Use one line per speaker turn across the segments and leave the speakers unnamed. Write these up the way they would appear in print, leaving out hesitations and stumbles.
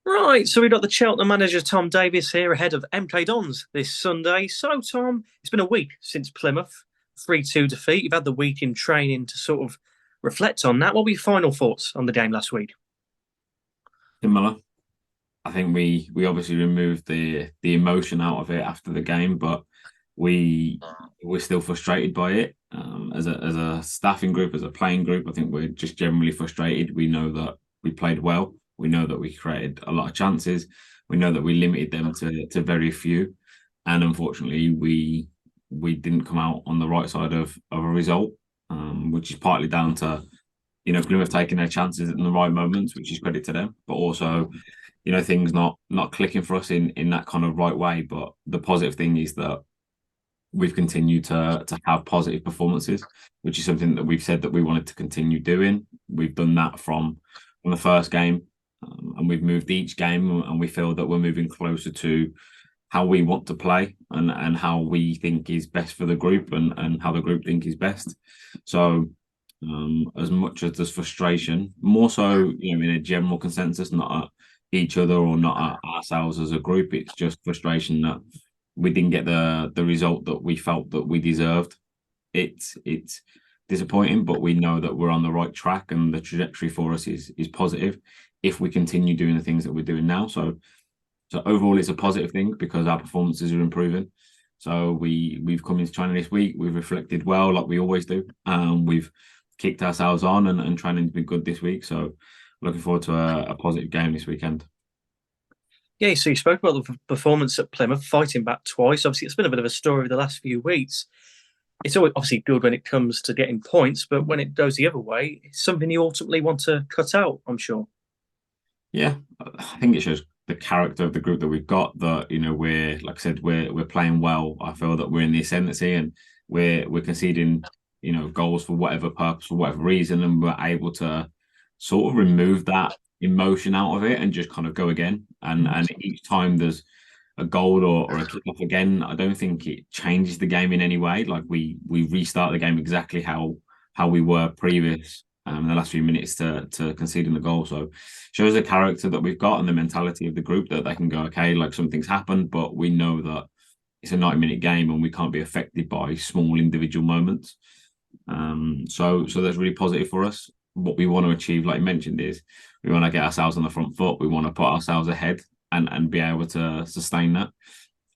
Right, so we've got the Cheltenham manager Tom Davies here ahead of MK Dons this Sunday. So, Tom, it's been a week since Plymouth 3-2 defeat. You've had the week in training to sort of reflect on that. What were your final thoughts on the game last week?
Similar. I think we obviously removed the emotion out of it after the game, but we we're still frustrated by it. As a staffing group, as a playing group, I think we're just generally frustrated. We know that we played well. We know that we created a lot of chances. We know that we limited them to very few, and unfortunately, we didn't come out on the right side of a result, which is partly down to Plymouth taking their chances in the right moments, which is credit to them, but also things not clicking for us in that kind of right way. But the positive thing is that we've continued to have positive performances, which is something that we've said that we wanted to continue doing. We've done that from the first game, and we've moved each game, and we feel that we're moving closer to how we want to play and how we think is best for the group and how the group think is best. So as much as there's frustration, more so, in a general consensus, not at each other or not at ourselves as a group. It's just frustration that we didn't get the result that we felt that we deserved. It's disappointing, but we know that we're on the right track and the trajectory for us is positive if we continue doing the things that we're doing now. So overall, it's a positive thing because our performances are improving. So we've come into training this week. We've reflected well, like we always do. We've kicked ourselves on and training's been good this week. So looking forward to a positive game this weekend.
Yeah, so you spoke about the performance at Plymouth, fighting back twice. Obviously, it's been a bit of a story of the last few weeks. It's always obviously good when it comes to getting points, but when it goes the other way, it's something you ultimately want to cut out, I'm sure.
Yeah, I think it shows the character of the group that we've got. That we're like I said, we're playing well. I feel that we're in the ascendancy and we're conceding goals for whatever purpose, for whatever reason, and we're able to sort of remove that emotion out of it and just kind of go again. And each time there's a goal or a kick off again, I don't think it changes the game in any way. Like we restart the game exactly how we were previous in the last few minutes to conceding the goal. So shows the character that we've got and the mentality of the group that they can go, okay, like something's happened, but we know that it's a 90-minute game and we can't be affected by small individual moments. So that's really positive for us. What we want to achieve, like you mentioned, is we want to get ourselves on the front foot. We want to put ourselves ahead and be able to sustain that.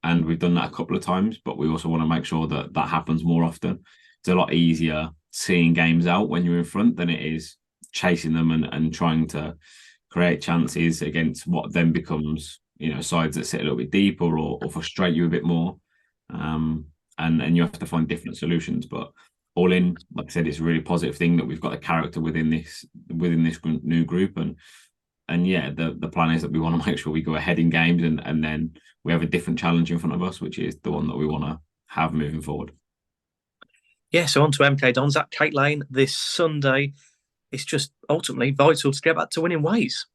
And we've done that a couple of times, but we also want to make sure that that happens more often. It's a lot easier seeing games out when you're in front than it is chasing them and trying to create chances against what then becomes, sides that sit a little bit deeper or frustrate you a bit more. And you have to find different solutions. But all in, like I said, it's a really positive thing that we've got a character within this new group. And yeah, the plan is that we want to make sure we go ahead in games and then we have a different challenge in front of us, which is the one that we want to have moving forward.
Yeah, so on to MK Dons at Kate Lane this Sunday. It's just ultimately vital to get back to winning ways.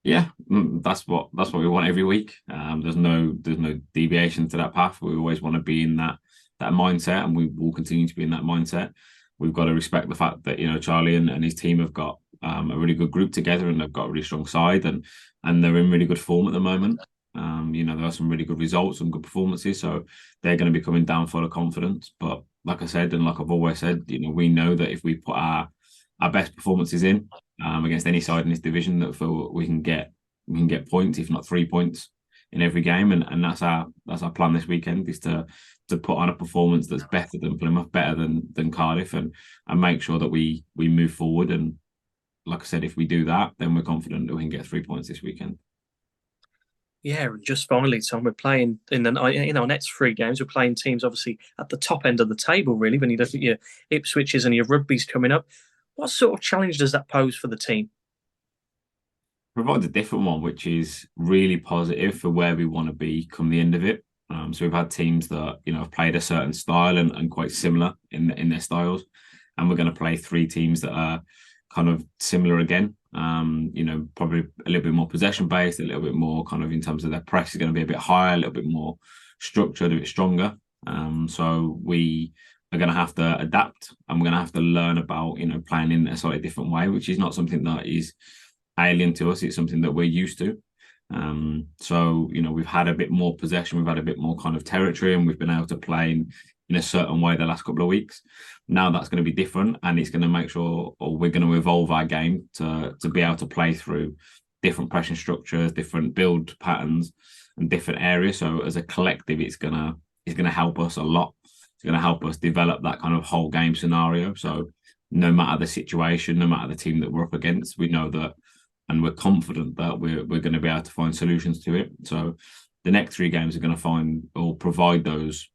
Yeah, that's what we want every week. There's no deviation to that path. We always want to be in that mindset, and we will continue to be in that mindset. We've got to respect the fact that Charlie and his team have got a really good group together, and they've got a really strong side, and they're in really good form at the moment. There are some really good results, some good performances, so they're going to be coming down full of confidence. But like I said, and like I've always said, we know that if we put our best performances in against any side in this division, that we can get points, if not 3 points, in every game, and that's our plan this weekend is to put on a performance that's better than Plymouth, better than Cardiff, and make sure that we move forward. And like I said, if we do that, then we're confident that we can get 3 points this weekend.
Yeah, and just finally, Tom, we're playing in our next three games. We're playing teams obviously at the top end of the table, really. When you look at your Ipswiches and your Rugby's coming up, what sort of challenge does that pose for the team?
Provides a different one, which is really positive for where we want to be come the end of it. So we've had teams that have played a certain style and quite similar in their styles, and we're going to play three teams that are kind of similar again. Probably a little bit more possession based, a little bit more kind of in terms of their press is going to be a bit higher, a little bit more structured, a bit stronger. So we are going to have to adapt, and we're going to have to learn about playing in a slightly different way, which is not something that is alien to us. It's something that we're used to. So we've had a bit more possession, we've had a bit more kind of territory, and we've been able to play in a certain way the last couple of weeks. Now that's going to be different, and it's going to make sure, or we're going to evolve our game to be able to play through different pressing structures, different build patterns, and different areas. So as a collective, it's gonna help us a lot. It's gonna help us develop that kind of whole game scenario. So no matter the situation, no matter the team that we're up against, we know that, and we're confident that we're going to be able to find solutions to it. So the next three games are going to find or provide those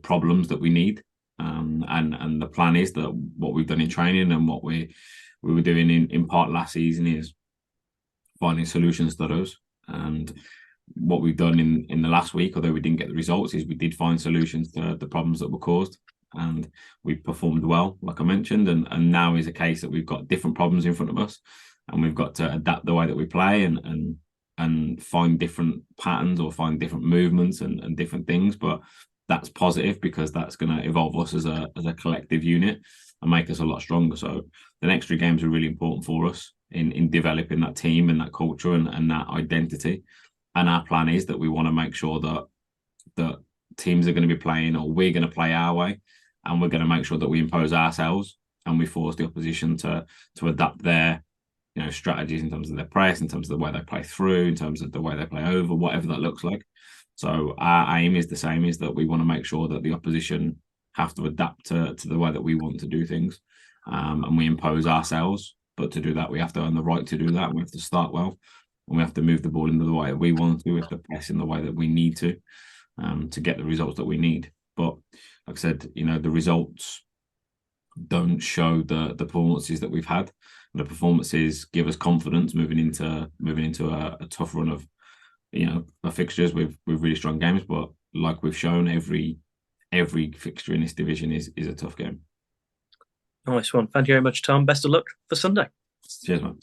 problems that we need. And the plan is that what we've done in training and what we were doing in part last season is finding solutions to those. And what we've done in the last week, although we didn't get the results, is we did find solutions to the problems that were caused. And we performed well, like I mentioned. And now is a case that we've got different problems in front of us, and we've got to adapt the way that we play and find different patterns or find different movements and different things. But that's positive because that's going to evolve us as a collective unit and make us a lot stronger. So the next three games are really important for us in developing that team and that culture and that identity. And our plan is that we want to make sure that teams are going to be playing, or we're going to play our way, and we're going to make sure that we impose ourselves and we force the opposition to adapt their strategies in terms of their press, in terms of the way they play through, in terms of the way they play over, whatever that looks like. So our aim is the same: is that we want to make sure that the opposition have to adapt to the way that we want to do things, and we impose ourselves. But to do that, we have to earn the right to do that. And we have to start well, and we have to move the ball in the way that we want to. We have to press in the way that we need to get the results that we need. But like I said, the results don't show the performances that we've had. The performances give us confidence moving into a tough run of fixtures with really strong games. But like we've shown, every fixture in this division is a tough game.
Nice one. Thank you very much, Tom. Best of luck for Sunday.
Cheers, man.